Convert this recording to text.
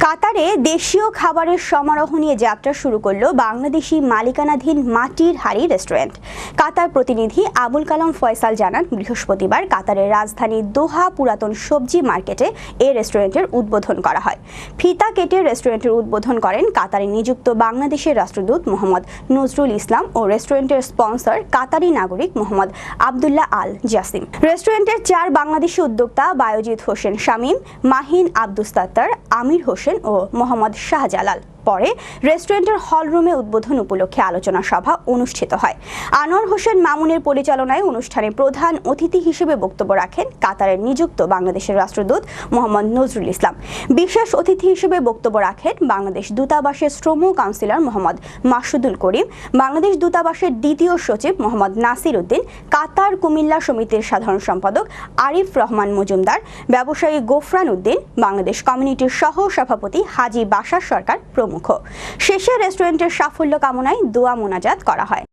কাতারে দেশীয় খাবারের সমারোহ নিয়ে যাত্রা শুরু করলো বাংলাদেশি মালিকানাধীন মাটির হাড়ি রেস্টুরেন্ট। কাতার প্রতিনিধি আবুল কালাম ফয়সাল জানান, বৃহস্পতিবার কাতারের রাজধানী দোহা পুরাতন সবজি মার্কেটে এই রেস্টুরেন্টের উদ্বোধন করা হয়। ফিতা কেটে রেস্টুরেন্টের উদ্বোধন করেন কাতারে নিযুক্ত বাংলাদেশের রাষ্ট্রদূত মোহাম্মদ নজরুল ইসলাম ও রেস্টুরেন্টের স্পন্সর কাতারি নাগরিক মোহাম্মদ আবদুল্লাহ আল জাসিম। রেস্টুরেন্টের 4 বাংলাদেশি উদ্যোক্তা বায়েজিদ হোসেন শামীম, মাহিন আব্দুস সাত্তার, আমির হোসেন ও মোহাম্মদ শাহজালাল। পরে রেস্টুরেন্টের হলরুমে উদ্বোধন উপলক্ষে আলোচনা সভা অনুষ্ঠিত হয়। আনোয়ার হোসেন মামুনের পরিচালনায় অনুষ্ঠানে প্রধান অতিথি হিসেবে বক্তব্য রাখেন কাতারের নিযুক্ত বাংলাদেশের রাষ্ট্রদূত মোহাম্মদ নজরুল ইসলাম। বিশেষ অতিথি হিসেবে বক্তব্য রাখেন বাংলাদেশ দূতাবাসের শ্রম কাউন্সিলর মোহাম্মদ মাসুদুল করিম, বাংলাদেশ দূতাবাসের দ্বিতীয় সচিব মোহাম্মদ নাসির উদ্দিন, কাতার কুমিল্লা সমিতির সাধারণ সম্পাদক আরিফ রহমান মজুমদার, ব্যবসায়ী গোফরান উদ্দিন, বাংলাদেশ কমিউনিটির সহ সভাপতি হাজী বাশার সরকার প্রমুখ। শেষে রেস্টুরেন্টের সাফল্য কামনায় দোয়া মোনাজাত করা হয়।